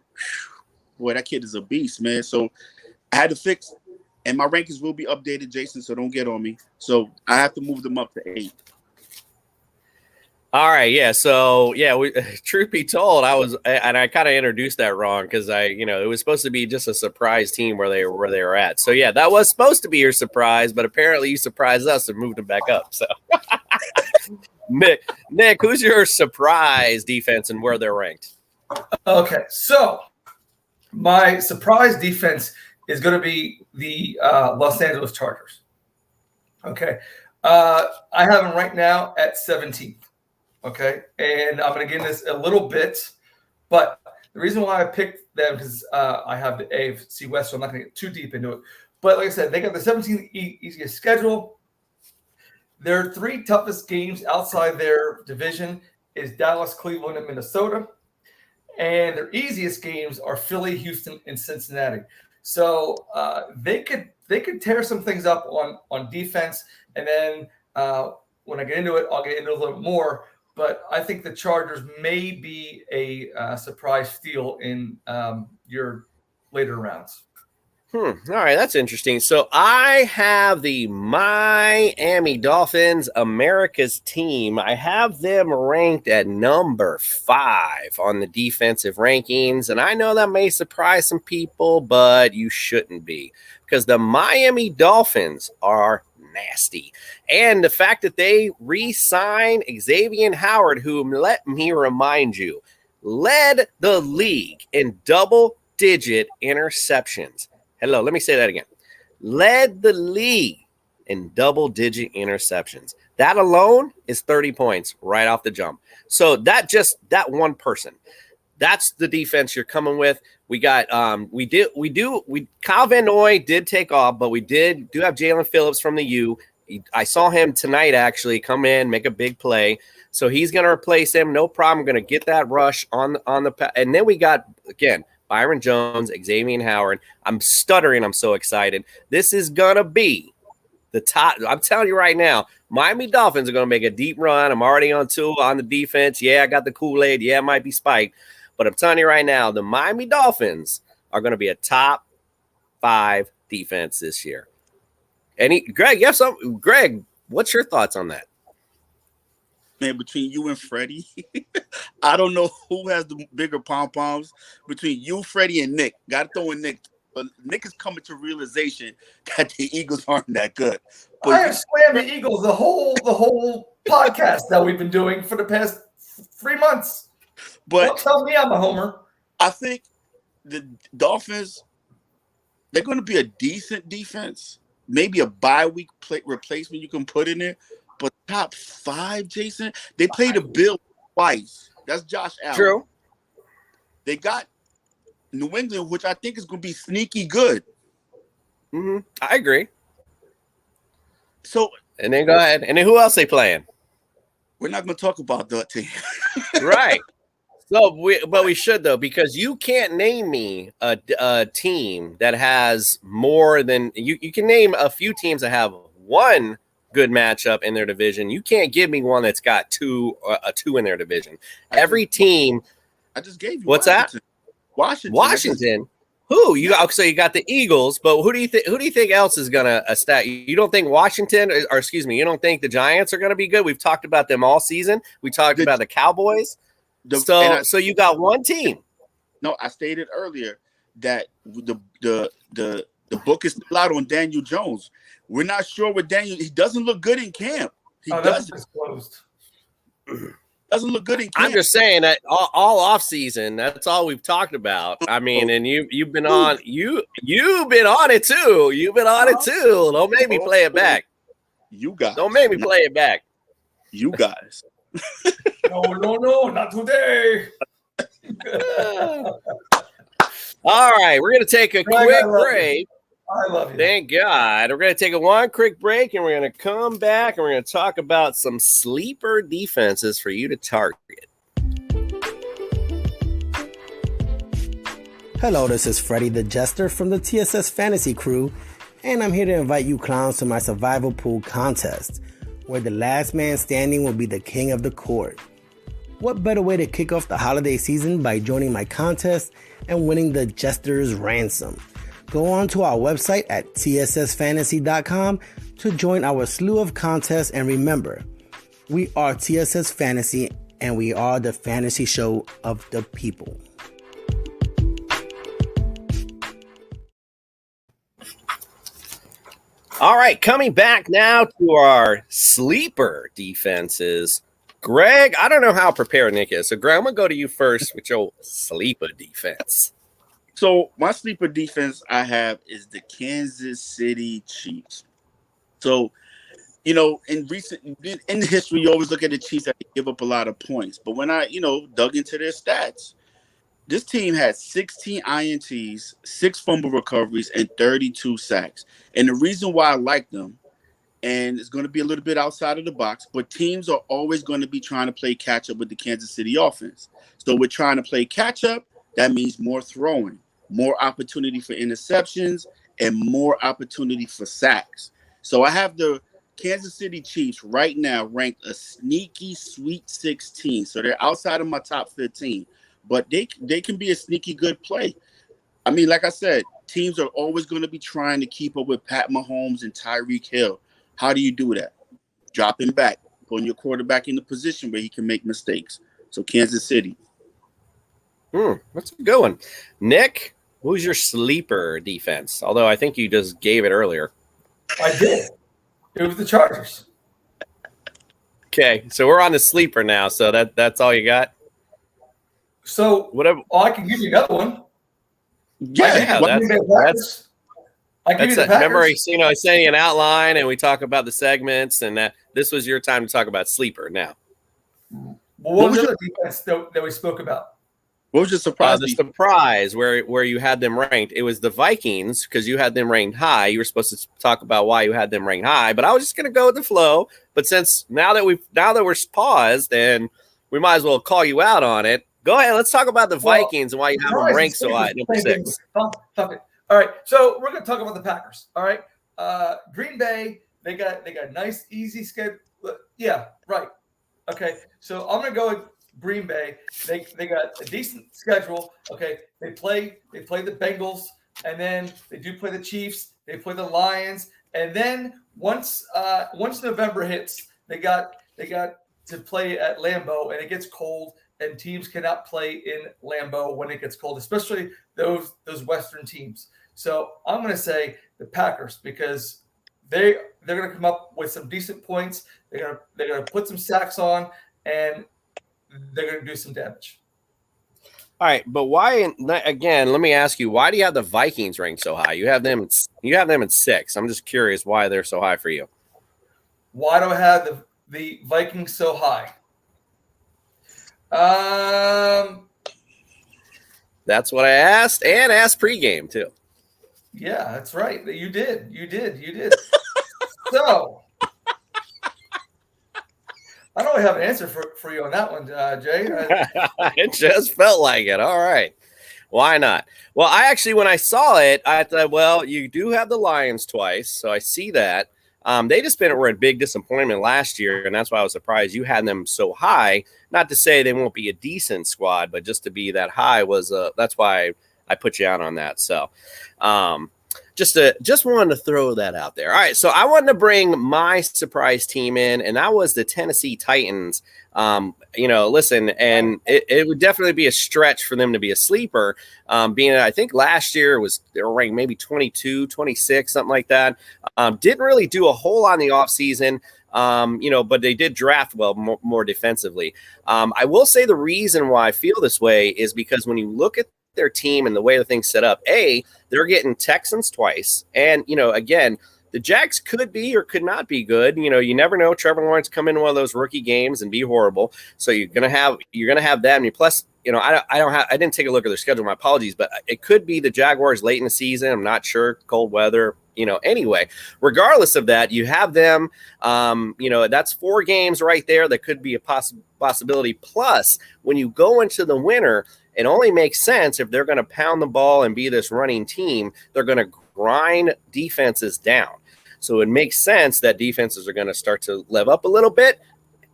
Speaker 2: boy, that kid is a beast, man. So I had to fix, and my rankings will be updated, Jason, so don't get on me. So I have to move them up to 8.
Speaker 3: All right, yeah. So truth be told, I kind of introduced that wrong because it was supposed to be just a surprise team where they were at. So yeah, that was supposed to be your surprise, but apparently you surprised us and moved them back up. So Nick, who's your surprise defense and where they're ranked?
Speaker 4: Okay, so my surprise defense is going to be the Los Angeles Chargers. Okay, I have them right now at 17th. Okay, and I'm going to get into this a little bit, but the reason why I picked them because I have the AFC West, so I'm not going to get too deep into it. But like I said, they got the 17th easiest schedule. Their 3 toughest games outside their division is Dallas, Cleveland, and Minnesota. And their easiest games are Philly, Houston, and Cincinnati. So they could tear some things up on defense. And then when I get into it, I'll get into a little more. But I think the Chargers may be a surprise steal in your later rounds.
Speaker 3: All right, that's interesting. So I have the Miami Dolphins, America's team. I have them ranked at number 5 on the defensive rankings. And I know that may surprise some people, but you shouldn't be because the Miami Dolphins are nasty. And the fact that they re-signed Xavier Howard, who, let me remind you, led the league in double-digit interceptions. Hello, let me say that again. Led the league in double-digit interceptions. That alone is 30 points right off the jump. So that one person, that's the defense you're coming with. We got Kyle Van Noy did take off, but we do have Jalen Phillips from the U. I saw him tonight actually come in, make a big play. So he's going to replace him. No problem. Going to get that rush on the and then we got, again, Byron Jones, Xavier Howard. I'm stuttering. I'm so excited. This is going to be the top. I'm telling you right now, Miami Dolphins are going to make a deep run. I'm already on two on the defense. Yeah, I got the Kool-Aid. Yeah, it might be spiked. But I'm telling you right now, the Miami Dolphins are going to be a top 5 defense this year. Greg, you have some. Greg, what's your thoughts on that?
Speaker 2: Man, between you and Freddie, I don't know who has the bigger pom-poms. Between you, Freddie, and Nick. Got to throw in Nick. But Nick is coming to realization that the Eagles aren't that good. But
Speaker 4: I have slammed the Eagles the whole podcast that we've been doing for the past 3 months.
Speaker 2: But
Speaker 4: don't tell me I'm a homer.
Speaker 2: I think the Dolphins, they're going to be a decent defense. Maybe a bye-week replacement you can put in there. But top 5, Jason, they played the Bills twice. That's Josh Allen.
Speaker 3: True.
Speaker 2: They got New England, which I think is going to be sneaky good.
Speaker 3: Mm-hmm. I agree.
Speaker 2: So,
Speaker 3: and then go ahead. And then who else they playing?
Speaker 2: We're not going to talk about that team.
Speaker 3: Right. So, we should though, because you can't name me a team that has more than you can name a few teams that have one good matchup in their division. You can't give me one that's got two in their division. Every team.
Speaker 2: I just gave you.
Speaker 3: What's
Speaker 2: Washington.
Speaker 3: that? Washington. Who you got? So you got the Eagles, but who do you think else is gonna stat? You don't think Washington, or excuse me, you don't think the Giants are gonna be good? We've talked about them all season. We talked about the Cowboys. So you got one team.
Speaker 2: No, I stated earlier that the book is still out on Daniel Jones. We're not sure what Daniel. He doesn't look good in camp. He doesn't. Doesn't look good in camp.
Speaker 3: I'm just saying that all off season. That's all we've talked about. I mean, and you've been on you've been on it too. You've been on it too. Don't make me play it back.
Speaker 2: You guys.
Speaker 3: Don't make me play it back.
Speaker 2: You guys.
Speaker 4: No, not today.
Speaker 3: All right, we're gonna take a quick break.
Speaker 4: I love you.
Speaker 3: Thank God. We're going to take one quick break, and we're going to come back, and we're going to talk about some sleeper defenses for you to target.
Speaker 8: Hello, this is Freddie the Jester from the TSS Fantasy Crew, and I'm here to invite you clowns to my survival pool contest, where the last man standing will be the king of the court. What better way to kick off the holiday season by joining my contest and winning the Jester's ransom? Go on to our website at tssfantasy.com to join our slew of contests, and remember, we are TSS Fantasy and we are the fantasy show of the people.
Speaker 3: All right, coming back now to our sleeper defenses. Greg, I don't know how prepared Nick is. So, Greg, I'm going to go to you first with your sleeper defense.
Speaker 2: So my sleeper defense I have is the Kansas City Chiefs. So, in the history, you always look at the Chiefs that they give up a lot of points. But when I, dug into their stats, this team had 16 INTs, 6 fumble recoveries, and 32 sacks. And the reason why I like them, and it's going to be a little bit outside of the box, but teams are always going to be trying to play catch up with the Kansas City offense. So we're trying to play catch up. That means more throwing, more opportunity for interceptions, and more opportunity for sacks. So I have the Kansas City Chiefs right now ranked a sneaky Sweet 16. So they're outside of my top 15, but they can be a sneaky good play. I mean, like I said, teams are always going to be trying to keep up with Pat Mahomes and Tyreek Hill. How do you do that? Drop him back, putting your quarterback in the position where he can make mistakes. So Kansas City.
Speaker 3: That's a good one. Nick, who's your sleeper defense? Although I think you just gave it earlier.
Speaker 4: I did. It was the Chargers.
Speaker 3: Okay, so we're on the sleeper now. So that's all you got?
Speaker 4: So
Speaker 3: whatever.
Speaker 4: I can give you another one.
Speaker 2: Yeah,
Speaker 3: that's
Speaker 4: I give you the Packers.
Speaker 3: Remember, I sent you an outline, and we talk about the segments, and this was your time to talk about sleeper now.
Speaker 4: Well, what was the other defense that we spoke about?
Speaker 2: What was your surprise?
Speaker 3: The surprise where you had them ranked. It was the Vikings because you had them ranked high. You were supposed to talk about why you had them ranked high, but I was just going to go with the flow. But since now that we're paused, and we might as well call you out on it. Go ahead. Let's talk about the Vikings and why you have them ranked so high, number 6.
Speaker 4: Stop it. All right, so we're going to talk about the Packers. All right, Green Bay. They got a nice, easy schedule. Yeah, right. Okay, so I'm going to go with Green Bay. They got a decent schedule. Okay, they play the Bengals, and then they do play the Chiefs. They play the Lions, and then once November hits, they got to play at Lambeau, and it gets cold, and teams cannot play in Lambeau when it gets cold, especially those Western teams. So I'm going to say the Packers because they're going to come up with some decent points. They're going to put some sacks on, and they're going to do some damage.
Speaker 3: All right, but why? Again, let me ask you: why do you have the Vikings ranked so high? You have them at 6. I'm just curious why they're so high for you.
Speaker 4: Why do I have the Vikings so high?
Speaker 3: That's what I asked, and asked pregame too.
Speaker 4: Yeah, that's right. You did. So. I don't have an answer for you on that one, Jay.
Speaker 3: It just felt like it. All right. Why not? Well, when I saw it, I thought, well, you do have the Lions twice, so I see that. They just were a big disappointment last year, and that's why I was surprised you had them so high. Not to say they won't be a decent squad, but just to be that high that's why I put you out on that. So, just wanted to throw that out there. All right, so I wanted to bring my surprise team in, and that was the Tennessee Titans. Listen, and it would definitely be a stretch for them to be a sleeper, being I think last year they were ranked maybe 22, 26, something like that. Didn't really do a whole lot in the offseason, but they did draft well more defensively. I will say the reason why I feel this way is because when you look at their team and the way the thing's set up, they're getting Texans twice. And, again, the Jags could be or could not be good. You never know. Trevor Lawrence come in one of those rookie games and be horrible. So you're gonna have that. And plus, I didn't take a look at their schedule. My apologies, but it could be the Jaguars late in the season. I'm not sure. Cold weather. Anyway, regardless of that, you have them. That's 4 games right there. That could be a possibility. Plus, when you go into the winter, it only makes sense if they're going to pound the ball and be this running team. They're going to grind defenses down. So it makes sense that defenses are going to start to level up a little bit,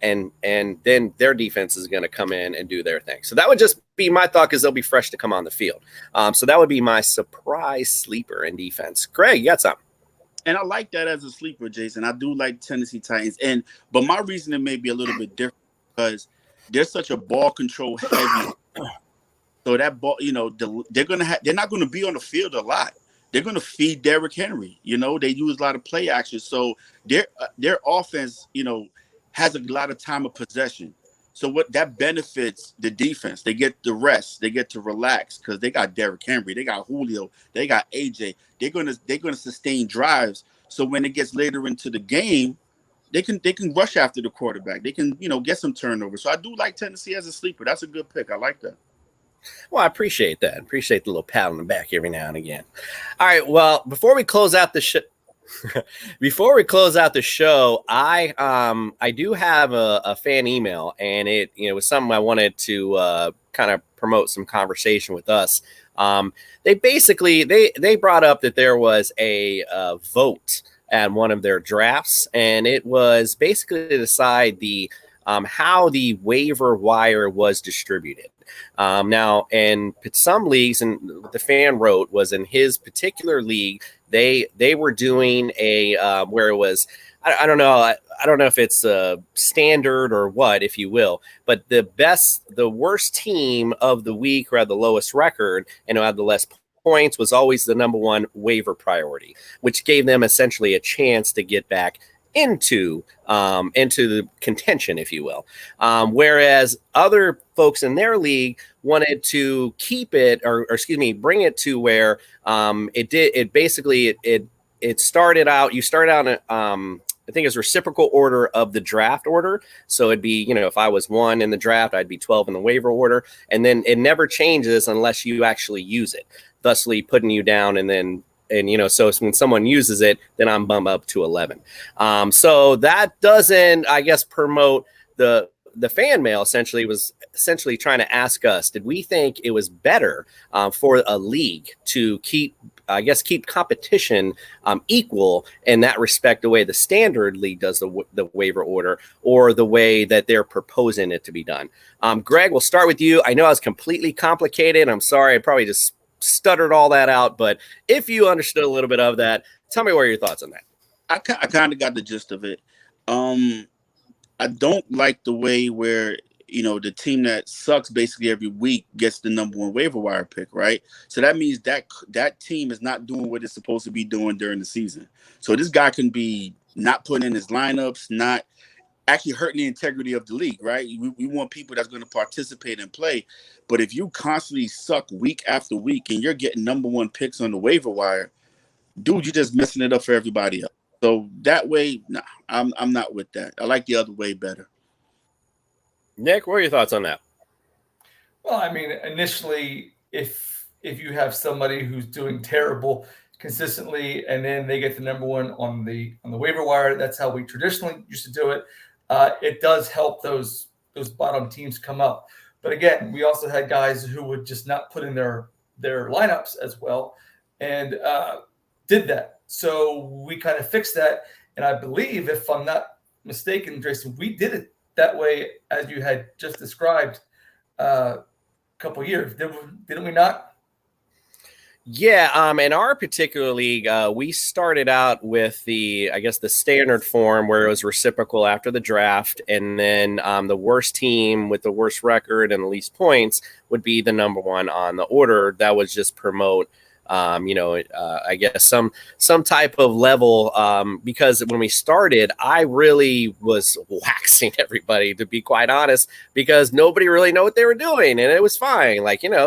Speaker 3: and then their defense is going to come in and do their thing. So that would just be my thought because they'll be fresh to come on the field. So that would be my surprise sleeper in defense. Craig, you got something?
Speaker 2: And I like that as a sleeper, Jason. I do like Tennessee Titans, but my reasoning may be a little bit different because they're such a ball control heavy. So that ball, they're not going to be on the field a lot. They're going to feed Derrick Henry. They use a lot of play action. So their offense, has a lot of time of possession. So what that benefits the defense. They get the rest. They get to relax because they got Derrick Henry. They got Julio. They got AJ. They're gonna sustain drives. So when it gets later into the game, they can rush after the quarterback. They can get some turnovers. So I do like Tennessee as a sleeper. That's a good pick. I like that.
Speaker 3: Well, I appreciate that. Appreciate the little pat on the back every now and again. All right. Well, before we close out the show, I do have a fan email, and it was something I wanted to kind of promote some conversation with us. They basically they brought up that there was a vote at one of their drafts, and it was basically to decide the how the waiver wire was distributed. Now, in some leagues, and the fan wrote was in his particular league, they were doing a where it was, I don't know. I don't know if it's a standard or what, if you will, but the worst team of the week who had the lowest record and who had the less points was always the number one waiver priority, which gave them essentially a chance to get back into the contention, if you will. Whereas other folks in their league wanted to keep it, or bring it to where it started out. You started out I think it's reciprocal order of the draft order. So it'd be, if I was 1 in the draft, I'd be 12 in the waiver order. And then it never changes unless you actually use it, thusly putting you down. And so when someone uses it, then I'm bumped up to 11. So that doesn't, I guess, promote the fan mail. Essentially was trying to ask us, did we think it was better for a league to keep competition equal in that respect, the way the standard league does the waiver order, or the way that they're proposing it to be done? Greg, we'll start with you. I know I was completely complicated. I'm sorry. I probably just stuttered all that out, but if you understood a little bit of that, tell me what are your thoughts on that.
Speaker 2: I kind of got the gist of it. I don't like the way where, the team that sucks basically every week gets the number 1 waiver wire pick, right? So that means that team is not doing what it's supposed to be doing during the season. So this guy can be not putting in his lineups, not actually hurting the integrity of the league, right? We want people that's going to participate and play. But if you constantly suck week after week and you're getting number 1 picks on the waiver wire, dude, you're just messing it up for everybody else. So that way, nah, I'm not with that. I like the other way better.
Speaker 3: Nick, what are your thoughts on that?
Speaker 4: Well, I mean, initially, if you have somebody who's doing terrible consistently, and then they get the number 1 on the waiver wire, that's how we traditionally used to do it. It does help those bottom teams come up. But again, we also had guys who would just not put in their lineups as well, and did that. So we kind of fixed that. And I believe, if I'm not mistaken, Jason, we did it that way, as you had just described, a couple of years. Didn't we not?
Speaker 3: Yeah, in our particular league, we started out with the standard form where it was reciprocal after the draft, and then the worst team with the worst record and the least points would be the number 1 on the order. That would just promote I guess some type of level, because when we started, I really was waxing everybody, to be quite honest, because nobody really knew what they were doing, and it was fine.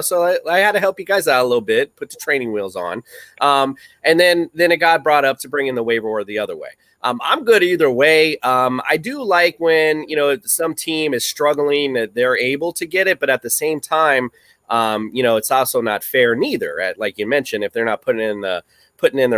Speaker 3: So I had to help you guys out a little bit, put the training wheels on. And then it got brought up to bring in the waiver or the other way. I'm good either way. I do like when, some team is struggling, that they're able to get it, but at the same time, it's also not fair neither. Like you mentioned, if they're not putting in their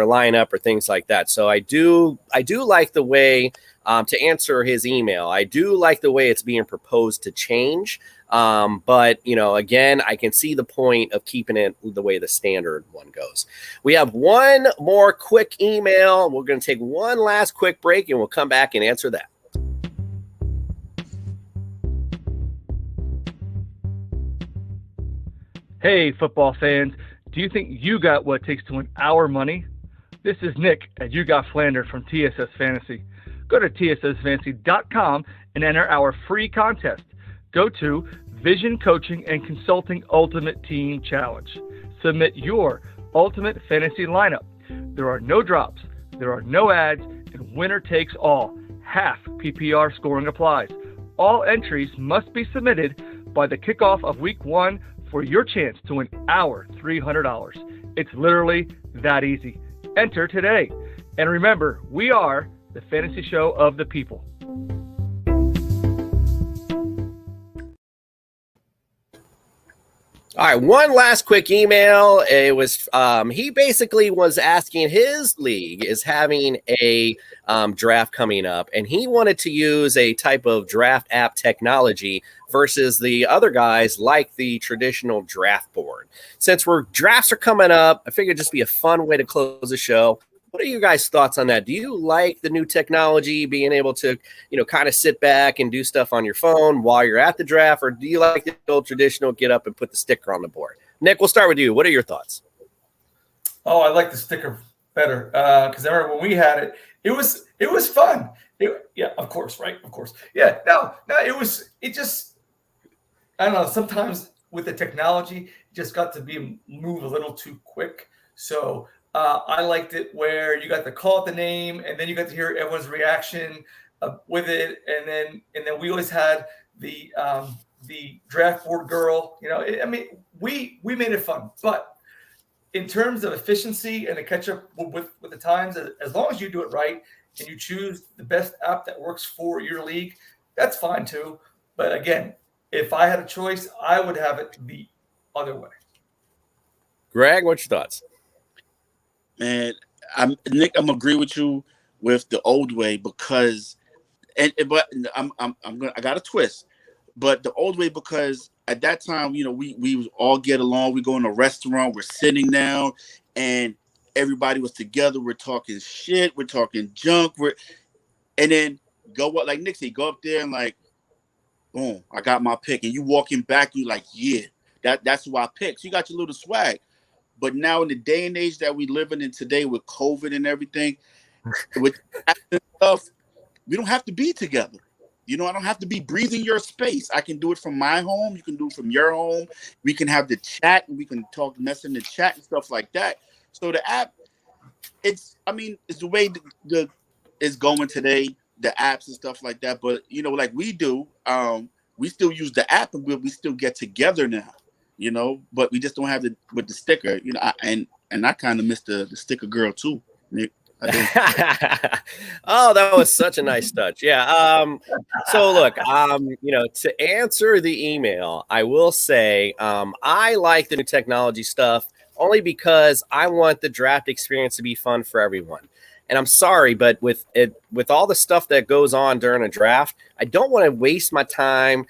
Speaker 3: lineup or things like that. So I do like the way, to answer his email, I do like the way it's being proposed to change. But again, I can see the point of keeping it the way the standard one goes. We have one more quick email. We're going to take one last quick break, and we'll come back and answer that.
Speaker 9: Hey, football fans, do you think you got what it takes to win our money? This is Nick at You Got Flander from TSS Fantasy. Go to tssfantasy.com and enter our free contest. Go to Vision Coaching and Consulting Ultimate Team Challenge. Submit your ultimate fantasy lineup. There are no drops, there are no ads, and winner takes all. Half PPR scoring applies. All entries must be submitted by the kickoff of week 1 for your chance to win our $300. It's literally that easy. Enter today. And remember, we are the fantasy show of the people.
Speaker 3: All right, one last quick email. It was he basically was asking, his league is having a draft coming up, and he wanted to use a type of draft app technology versus the other guys like the traditional draft board. Since drafts are coming up, I figured it'd just be a fun way to close the show. What are you guys' thoughts on that? Do you like the new technology, being able to, kind of sit back and do stuff on your phone while you're at the draft, or do you like the old traditional get up and put the sticker on the board? Nick, we'll start with you. What are your thoughts?
Speaker 4: Oh, I like the sticker better, because I remember when we had it, it was fun. Yeah, of course, right? Of course. Yeah, no, it just, I don't know, sometimes with the technology, it just got to move a little too quick. So I liked it where you got to call out the name, and then you got to hear everyone's reaction with it, and then we always had the draft board girl. We made it fun, but in terms of efficiency and to catch up with the times, as long as you do it right, and you choose the best app that works for your league, that's fine too. But again, if I had a choice, I would have it the other way.
Speaker 3: Greg, what's your thoughts?
Speaker 2: Man, Nick, I'm agree with you with the old way because, but I got a twist, but the old way because at that time, we all get along. We go in a restaurant, we're sitting down, and everybody was together. We're talking shit, we're talking junk, and then go up like Nick said, go up there and like, boom, I got my pick, and you walking back, you like, yeah, that's who I picked. So you got your little swag. But now in the day and age that we living in today with COVID and everything, with stuff, we don't have to be together. I don't have to be breathing your space. I can do it from my home. You can do it from your home. We can have the chat. And we can talk, mess in the chat and stuff like that. So the app, it's the way it's going today, the apps and stuff like that. But, like we do, we still use the app and we still get together now. But we just don't have with the sticker, and I kind of miss the sticker girl too, Nick.
Speaker 3: Oh, that was such a nice touch. Yeah. So look, to answer the email, I will say, I like the new technology stuff only because I want the draft experience to be fun for everyone. And I'm sorry, but with all the stuff that goes on during a draft, I don't want to waste my time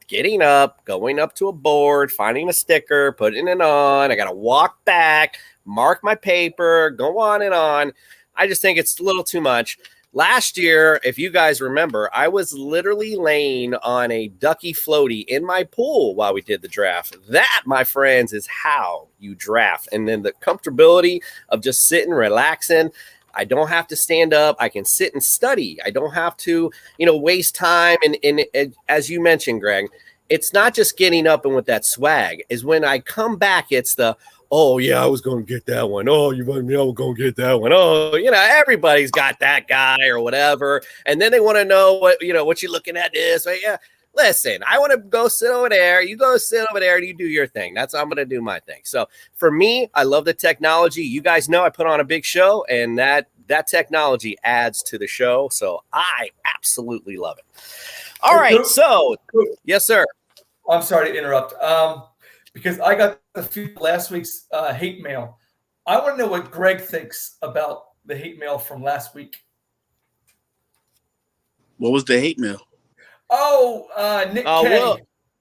Speaker 3: getting up, going up to a board, finding a sticker, putting it on. I got to walk back, mark my paper, go on and on. I just think it's a little too much. Last year, if you guys remember, I was literally laying on a ducky floaty in my pool while we did the draft. That, my friends, is how you draft. And then the comfortability of just sitting, relaxing. I don't have to stand up. I can sit and study. I don't have to, waste time. And as you mentioned, Greg, it's not just getting up and with that swag. Is when I come back, it's the, oh, yeah, I was going to get that one. Oh, you want me? I was going to get that one. Oh, everybody's got that guy or whatever. And then they want to know what you're looking at this. But yeah, listen, I want to go sit over there. You go sit over there and you do your thing. I'm going to do my thing. So for me, I love the technology. You guys know I put on a big show, and that technology adds to the show. So I absolutely love it. All right. So, yes, sir.
Speaker 4: I'm sorry to interrupt. Because I got last week's hate mail. I want to know what Greg thinks about the hate mail from last week.
Speaker 2: What was the hate mail?
Speaker 4: Oh, Nick K.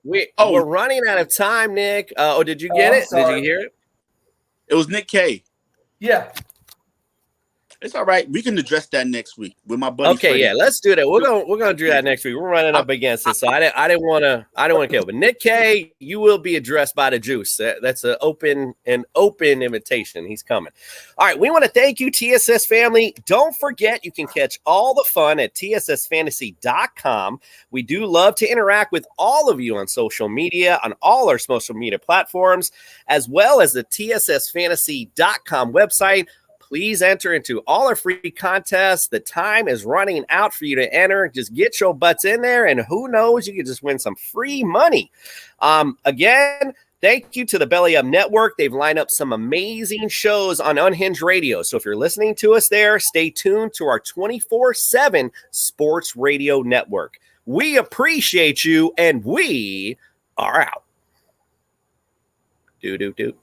Speaker 3: Well, we're running out of time, Nick. Did you get it?
Speaker 4: Sorry.
Speaker 3: Did you hear it?
Speaker 2: It was Nick K.
Speaker 4: Yeah.
Speaker 2: It's all right. We can address that next week with my buddy.
Speaker 3: Okay, yeah, let's do that. We're gonna do that next week. We're running up against it, so I didn't want to kill. But Nick K, you will be addressed by the Juice. That's an open invitation. He's coming. All right, we want to thank you, TSS family. Don't forget, you can catch all the fun at TSSFantasy.com. We do love to interact with all of you on social media, on all our social media platforms, as well as the TSSFantasy.com website. Please enter into all our free contests. The time is running out for you to enter. Just get your butts in there, and who knows, you can just win some free money. Again, thank you to the Belly Up Network. They've lined up some amazing shows on Unhinged Radio. So if you're listening to us there, stay tuned to our 24/7 sports radio network. We appreciate you, and we are out. Do.
Speaker 2: Do.